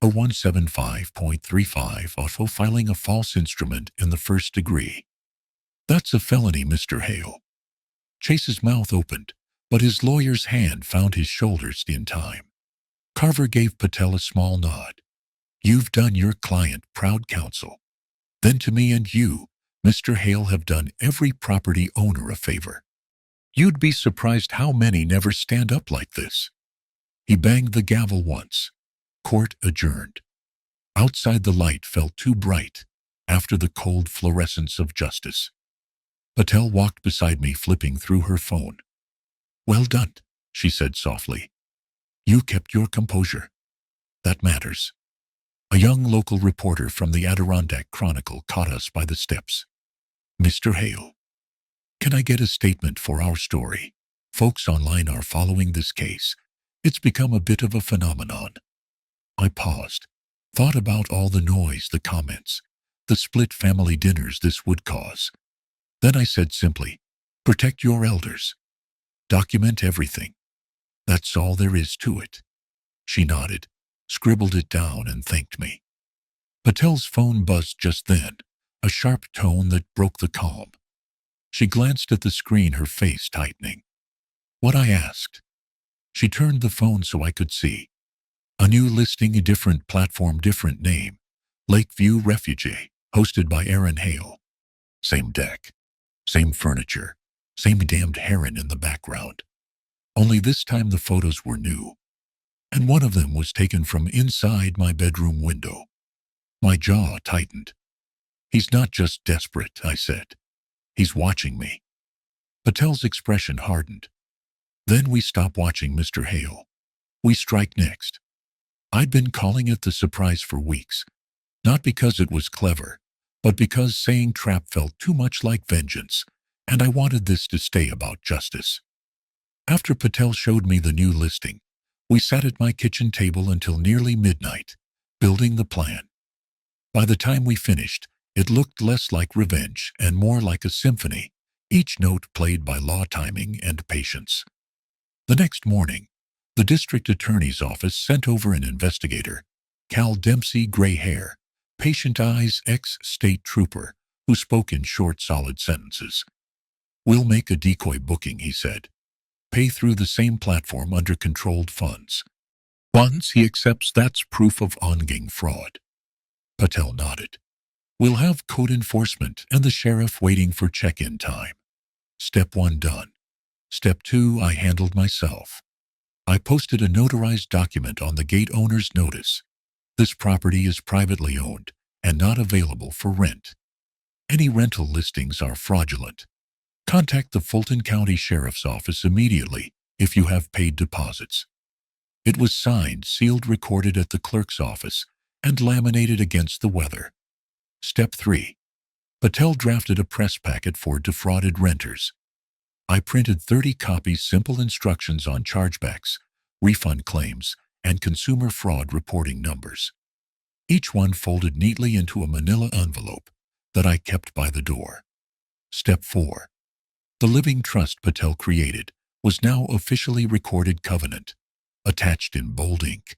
175.35 for filing a false instrument in the first degree. That's a felony, Mr. Hale. Chase's mouth opened, but his lawyer's hand found his shoulders in time. Carver gave Patel a small nod. You've done your client proud, counsel. Then to me and you, Mr. Hale, have done every property owner a favor. You'd be surprised how many never stand up like this. He banged the gavel once. Court adjourned. Outside, the light felt too bright after the cold fluorescence of justice. Patel walked beside me, flipping through her phone. Well done, she said softly. You kept your composure. That matters. A young local reporter from the Adirondack Chronicle caught us by the steps. Mr. Hale, can I get a statement for our story? Folks online are following this case. It's become a bit of a phenomenon. I paused, thought about all the noise, the comments, the split family dinners this would cause. Then I said simply, "Protect your elders. Document everything. That's all there is to it." She nodded, scribbled it down, and thanked me. Patel's phone buzzed just then, a sharp tone that broke the calm. She glanced at the screen, her face tightening. "What?" I asked. She turned the phone so I could see. "A new listing, a different platform, different name. Lakeview Refugee, hosted by Aaron Hale. Same deck, same furniture, same damned heron in the background. Only this time the photos were new, and one of them was taken from inside my bedroom window." My jaw tightened. "He's not just desperate," I said. "He's watching me." Patel's expression hardened. "Then we stop watching Mr. Hale. We strike next." I'd been calling it the surprise for weeks, not because it was clever, but because saying trap felt too much like vengeance, and I wanted this to stay about justice. After Patel showed me the new listing, we sat at my kitchen table until nearly midnight, building the plan. By the time we finished, it looked less like revenge and more like a symphony, each note played by law, timing, and patience. The next morning, the district attorney's office sent over an investigator, Cal Dempsey, gray hair, patient eyes, ex-state trooper, who spoke in short, solid sentences. "We'll make a decoy booking," he said. "Pay through the same platform under controlled funds. Once he accepts, that's proof of ongoing fraud." Patel nodded. "We'll have code enforcement and the sheriff waiting for check-in time. Step 1 done. Step 2 I handled myself. I posted a notarized document on the gate owner's notice. This property is privately owned and not available for rent. Any rental listings are fraudulent. Contact the Fulton County Sheriff's Office immediately if you have paid deposits." It was signed, sealed, recorded at the clerk's office, and laminated against the weather. Step 3. Patel drafted a press packet for defrauded renters. I printed 30 copies, simple instructions on chargebacks, refund claims, and consumer fraud reporting numbers. Each one folded neatly into a manila envelope that I kept by the door. Step 4. The living trust Patel created was now officially recorded covenant, attached in bold ink.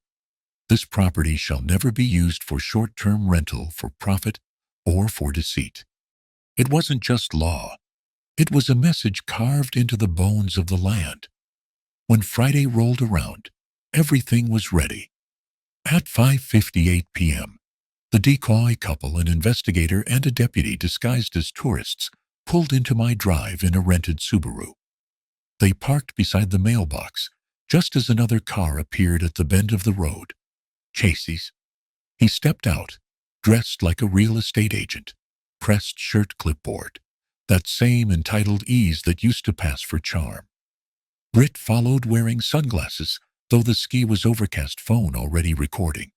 This property shall never be used for short-term rental, for profit, or for deceit. It wasn't just law. It was a message carved into the bones of the land. When Friday rolled around, everything was ready. At 5:58 p.m., the decoy couple, an investigator and a deputy disguised as tourists, pulled into my drive in a rented Subaru. They parked beside the mailbox just as another car appeared at the bend of the road. "Chasey's." He stepped out, dressed like a real estate agent, pressed shirt, clipboard, that same entitled ease that used to pass for charm. Britt followed, wearing sunglasses, though the ski was overcast, phone already recording.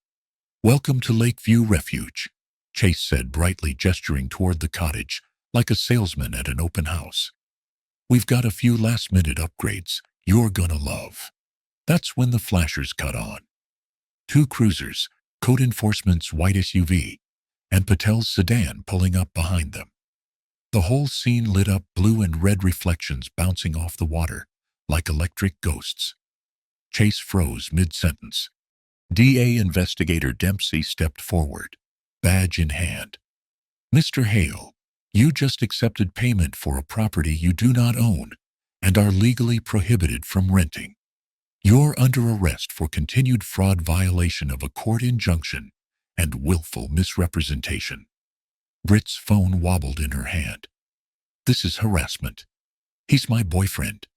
"Welcome to Lakeview Refuge," Chase said brightly, gesturing toward the cottage like a salesman at an open house. "We've got a few last-minute upgrades you're gonna love." That's when the flashers cut on. 2 cruisers, code enforcement's white SUV, and Patel's sedan pulling up behind them. The whole scene lit up, blue and red reflections bouncing off the water like electric ghosts. Chase froze mid-sentence. DA Investigator Dempsey stepped forward, badge in hand. "Mr. Hale, you just accepted payment for a property you do not own and are legally prohibited from renting. You're under arrest for continued fraud, violation of a court injunction, and willful misrepresentation." Britt's phone wobbled in her hand. "This is harassment. He's my boyfriend.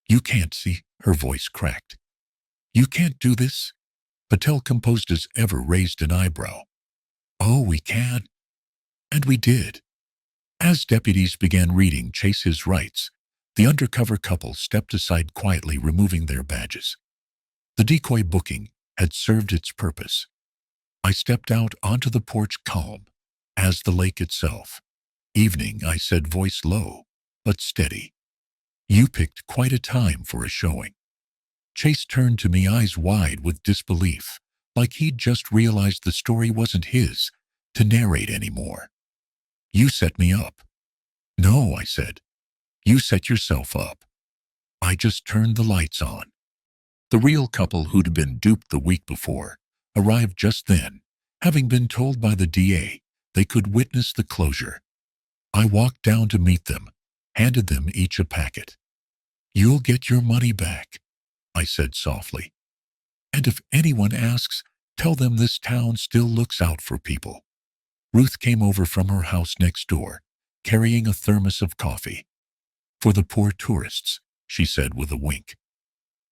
You can't see," her voice cracked. "You can't do this." Patel, composed as ever, raised an eyebrow. "Oh, we can." And we did. As deputies began reading Chase his rights, the undercover couple stepped aside quietly, removing their badges. The decoy booking had served its purpose. I stepped out onto the porch, calm as the lake itself. "Evening," I said, voice low but steady. "You picked quite a time for a showing." Chase turned to me, eyes wide with disbelief, like he'd just realized the story wasn't his to narrate anymore. You set me up." "No," I said. "You set yourself up. I just turned the lights on." The real couple who'd been duped the week before arrived just then, having been told by the DA they could witness the closure. I walked down to meet them, handed them each a packet. "You'll get your money back," I said softly. "And if anyone asks, tell them this town still looks out for people." Ruth came over from her house next door, carrying a thermos of coffee. "For the poor tourists," she said with a wink.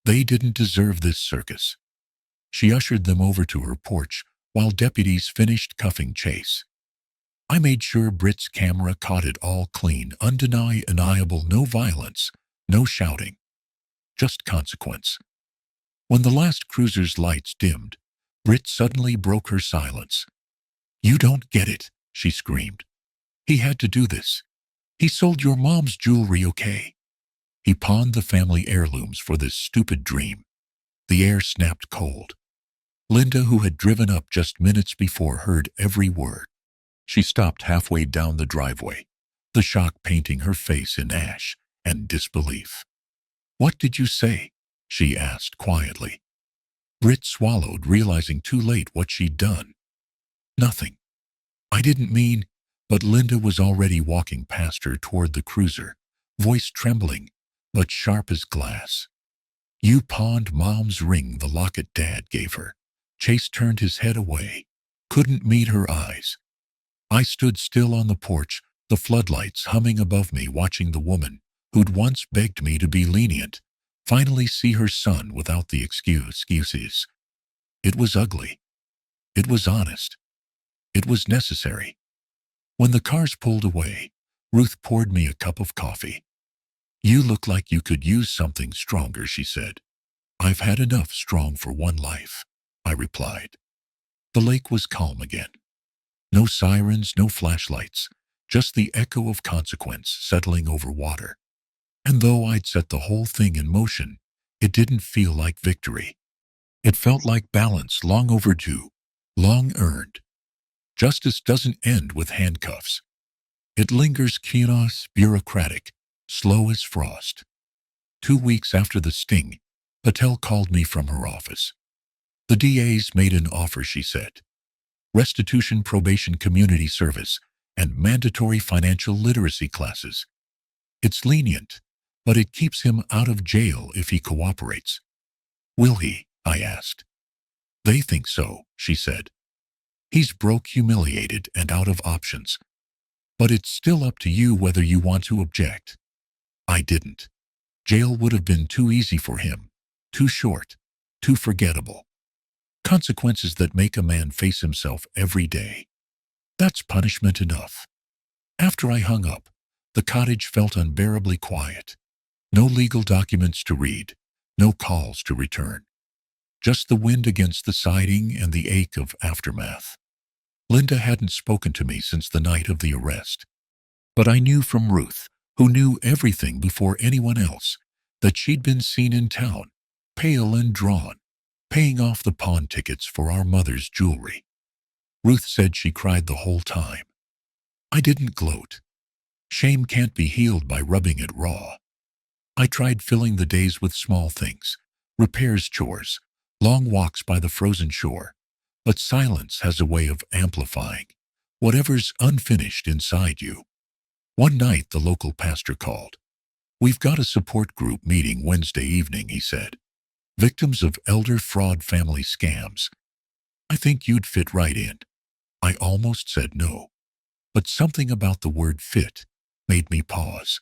"They didn't deserve this circus." She ushered them over to her porch while deputies finished cuffing Chase. I made sure Britt's camera caught it all clean, undeniable, no violence, no shouting, just consequence. When the last cruiser's lights dimmed, Britt suddenly broke her silence. "You don't get it," she screamed. "He had to do this. He sold your mom's jewelry, okay? He pawned the family heirlooms for this stupid dream." The air snapped cold. Linda, who had driven up just minutes before, heard every word. She stopped halfway down the driveway, the shock painting her face in ash and disbelief. "What did you say?" she asked quietly. Britt swallowed, realizing too late what she'd done. "Nothing. I didn't mean—" But Linda was already walking past her toward the cruiser, voice trembling, but sharp as glass. "You pawned Mom's ring, the locket Dad gave her." Chase turned his head away, couldn't meet her eyes. I stood still on the porch, the floodlights humming above me, watching the woman who'd once begged me to be lenient finally see her son without the excuses. It was ugly. It was honest. It was necessary. When the cars pulled away, Ruth poured me a cup of coffee. "You look like you could use something stronger," she said. "I've had enough strong for one life," I replied. The lake was calm again. No sirens, no flashlights, just the echo of consequence settling over water. And though I'd set the whole thing in motion, it didn't feel like victory. It felt like balance, long overdue, long earned. Justice doesn't end with handcuffs. It lingers, chaos, bureaucratic, slow as frost. 2 weeks after the sting, Patel called me from her office. "The DA's made an offer," she said. "Restitution, probation, community service, and mandatory financial literacy classes. It's lenient, but it keeps him out of jail if he cooperates." "Will he?" I asked. "They think so," she said. "He's broke, humiliated, and out of options. But it's still up to you whether you want to object." I didn't. Jail would have been too easy for him, too short, too forgettable. Consequences that make a man face himself every day. That's punishment enough. After I hung up, the cottage felt unbearably quiet. No legal documents to read, no calls to return. Just the wind against the siding and the ache of aftermath. Linda hadn't spoken to me since the night of the arrest. But I knew from Ruth, who knew everything before anyone else, that she'd been seen in town, pale and drawn, paying off the pawn tickets for our mother's jewelry. Ruth said she cried the whole time. I didn't gloat. Shame can't be healed by rubbing it raw. I tried filling the days with small things, repairs, chores, long walks by the frozen shore, but silence has a way of amplifying whatever's unfinished inside you. One night the local pastor called. "We've got a support group meeting Wednesday evening," he said. "Victims of elder fraud, family scams. I think you'd fit right in." I almost said no, but something about the word fit made me pause.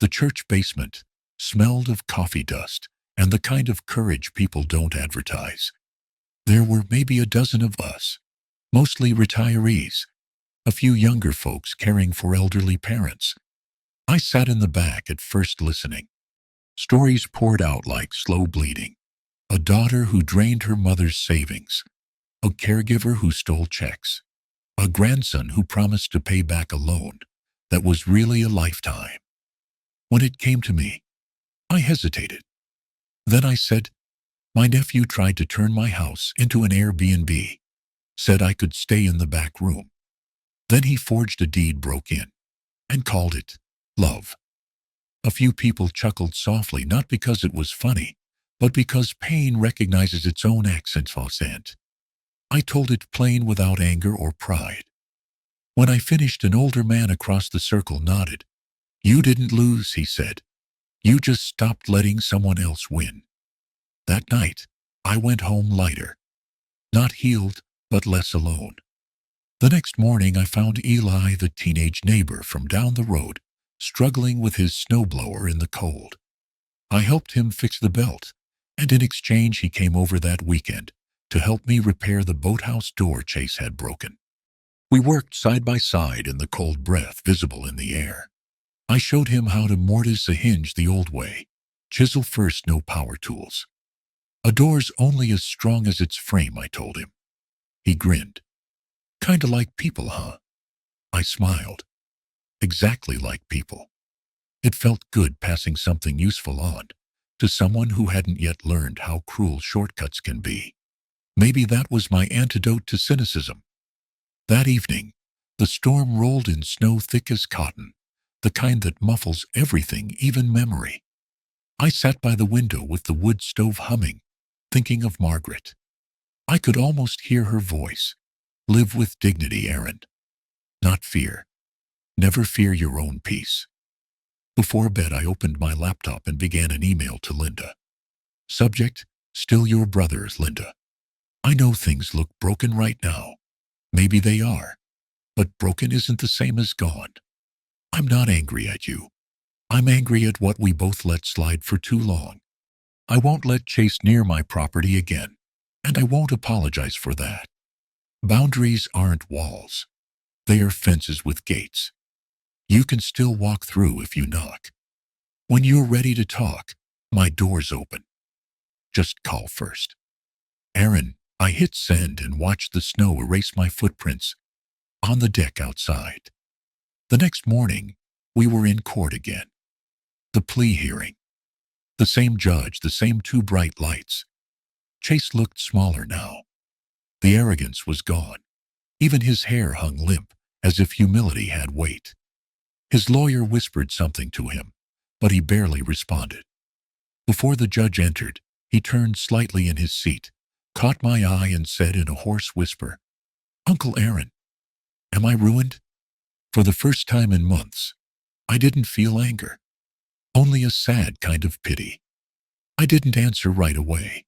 The church basement smelled of coffee dust and the kind of courage people don't advertise. There were maybe a dozen of us, mostly retirees, a few younger folks caring for elderly parents. I sat in the back at first listening. Stories poured out like slow bleeding. A daughter who drained her mother's savings. A caregiver who stole checks. A grandson who promised to pay back a loan that was really a lifetime. When it came to me, I hesitated. Then I said, "My nephew tried to turn my house into an Airbnb. Said I could stay in the back room." Then he forged a deed, broke in, and called it love. A few people chuckled softly, not because it was funny, but because pain recognizes its own accent. I told it plain, without anger or pride. When I finished, an older man across the circle nodded. "You didn't lose," he said. "You just stopped letting someone else win." That night, I went home lighter. Not healed, but less alone. The next morning, I found Eli, the teenage neighbor from down the road, struggling with his snowblower in the cold. I helped him fix the belt, and in exchange he came over that weekend to help me repair the boathouse door Chase had broken. We worked side by side in the cold breath visible in the air. I showed him how to mortise a hinge the old way. Chisel first, no power tools. "A door's only as strong as its frame," I told him. He grinned. "Kinda like people, huh?" I smiled. Exactly like people. It felt good passing something useful on to someone who hadn't yet learned how cruel shortcuts can be. Maybe that was my antidote to cynicism. That evening, the storm rolled in, snow thick as cotton, the kind that muffles everything, even memory. I sat by the window with the wood stove humming, thinking of Margaret. I could almost hear her voice. "Live with dignity, Aaron. Not fear. Never fear your own peace." Before bed, I opened my laptop and began an email to Linda. Subject: "Still your brothers, Linda. I know things look broken right now. Maybe they are. But broken isn't the same as gone. I'm not angry at you. I'm angry at what we both let slide for too long. I won't let Chase near my property again, and I won't apologize for that. Boundaries aren't walls. They are fences with gates. You can still walk through if you knock. When you're ready to talk, my door's open. Just call first." Aaron. I hit send and watched the snow erase my footprints on the deck outside. The next morning, we were in court again. The plea hearing. The same judge, the same two bright lights. Chase looked smaller now. The arrogance was gone. Even his hair hung limp, as if humility had weight. His lawyer whispered something to him, but he barely responded. Before the judge entered, he turned slightly in his seat, caught my eye, and said in a hoarse whisper, "Uncle Aaron, am I ruined?" For the first time in months, I didn't feel anger. Only a sad kind of pity. I didn't answer right away.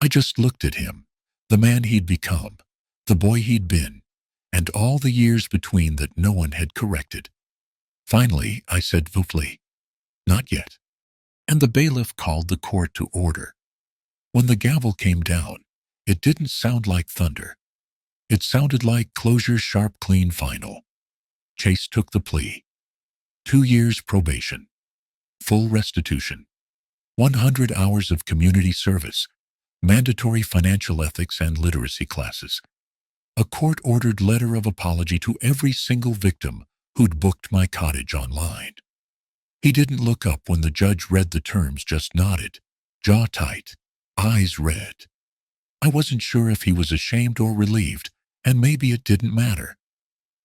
I just looked at him, the man he'd become, the boy he'd been, and all the years between that no one had corrected. Finally, I said voofly, "Not yet." And the bailiff called the court to order. When the gavel came down, it didn't sound like thunder. It sounded like closure, sharp, clean, final. Chase took the plea. 2 years probation. Full restitution. 100 hours of community service. Mandatory financial ethics and literacy classes. A court-ordered letter of apology to every single victim who'd booked my cottage online. He didn't look up when the judge read the terms, just nodded, jaw tight, eyes red. I wasn't sure if he was ashamed or relieved, and maybe it didn't matter.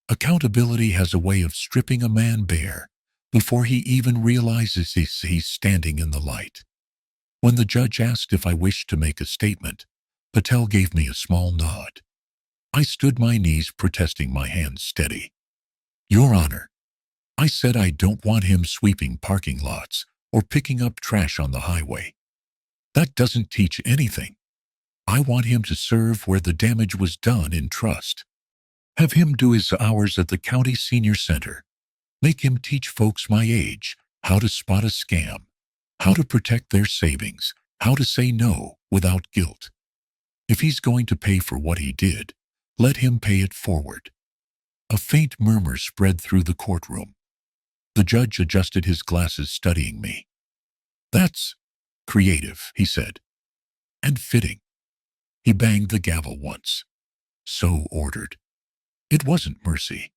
Accountability has a way of stripping a man bare before he even realizes he's standing in the light. When the judge asked if I wished to make a statement, Patel gave me a small nod. I stood my knees, protesting, my hands steady. "Your Honor," I said, "I don't want him sweeping parking lots or picking up trash on the highway. That doesn't teach anything. I want him to serve where the damage was done, in trust. Have him do his hours at the county senior center. Make him teach folks my age how to spot a scam, how to protect their savings, how to say no without guilt. If he's going to pay for what he did, let him pay it forward." A faint murmur spread through the courtroom. The judge adjusted his glasses, studying me. "That's creative," he said. "And fitting." He banged the gavel once. "So ordered." It wasn't mercy.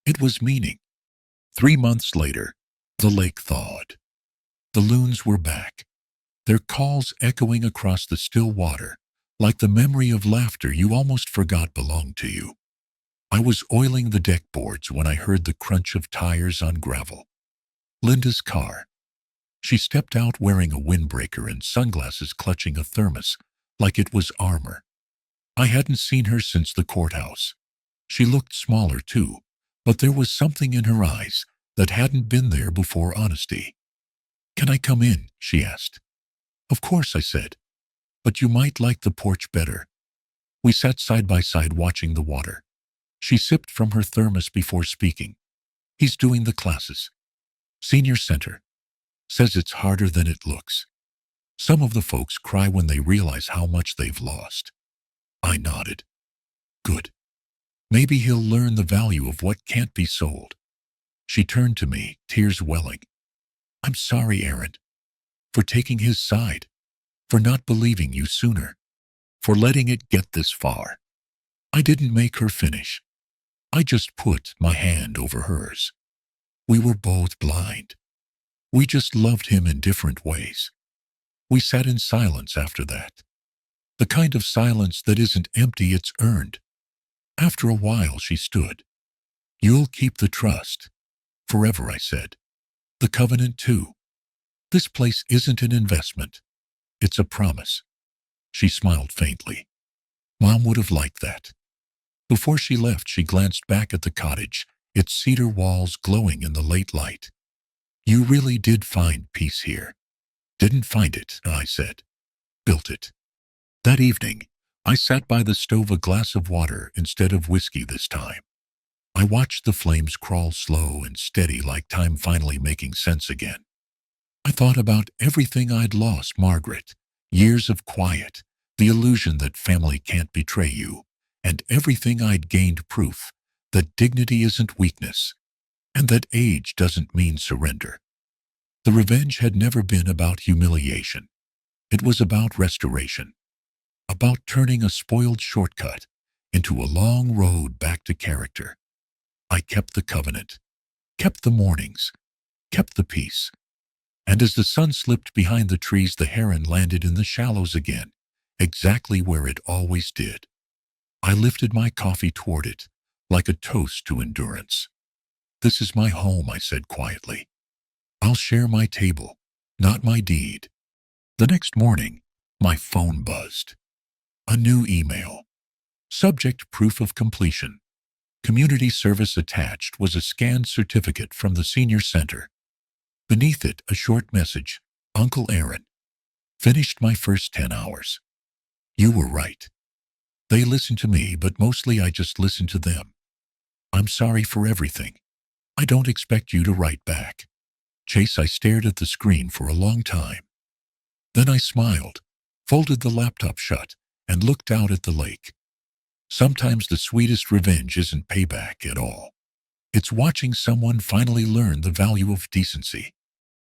It was meaning. 3 months later, the lake thawed. The loons were back, their calls echoing across the still water, like the memory of laughter you almost forgot belonged to you. I was oiling the deck boards when I heard the crunch of tires on gravel. Linda's car. She stepped out wearing a windbreaker and sunglasses, clutching a thermos like it was armor. I hadn't seen her since the courthouse. She looked smaller too, but there was something in her eyes that hadn't been there before. Honesty. "Can I come in?" she asked. "Of course," I said, "but you might like the porch better." We sat side by side watching the water. She sipped from her thermos before speaking. "He's doing the classes. Senior Center. Says it's harder than it looks. Some of the folks cry when they realize how much they've lost." I nodded. "Good. Maybe he'll learn the value of what can't be sold." She turned to me, tears welling. "I'm sorry, Aaron, for taking his side, for not believing you sooner, for letting it get this far." I didn't make her finish. I just put my hand over hers. We were both blind. We just loved him in different ways. We sat in silence after that. The kind of silence that isn't empty, it's earned. After a while, she stood. "You'll keep the trust. Forever," I said. "The covenant, too. This place isn't an investment. It's a promise." She smiled faintly. Mom would have liked that. Before she left, she glanced back at the cottage, its cedar walls glowing in the late light. "You really did find peace here." "Didn't find it," I said. "Built it." That evening, I sat by the stove, a glass of water instead of whiskey this time. I watched the flames crawl slow and steady, like time finally making sense again. I thought about everything I'd lost: Margaret, years of quiet, the illusion that family can't betray you, and everything I'd gained: proof that dignity isn't weakness, and that age doesn't mean surrender. The revenge had never been about humiliation. It was about restoration, about turning a spoiled shortcut into a long road back to character. I kept the covenant, kept the mornings, kept the peace. And as the sun slipped behind the trees, the heron landed in the shallows again, exactly where it always did. I lifted my coffee toward it, like a toast to endurance. "This is my home," I said quietly. "I'll share my table, not my deed." The next morning, my phone buzzed. A new email. Subject: proof of completion. Community service. Attached was a scanned certificate from the senior center. Beneath it, a short message: "Uncle Aaron. Finished my first 10 hours. You were right. They listened to me, but mostly I just listened to them. I'm sorry for everything. I don't expect you to write back. Chase." I stared at the screen for a long time. Then I smiled, folded the laptop shut, and looked out at the lake. Sometimes the sweetest revenge isn't payback at all. It's watching someone finally learn the value of decency.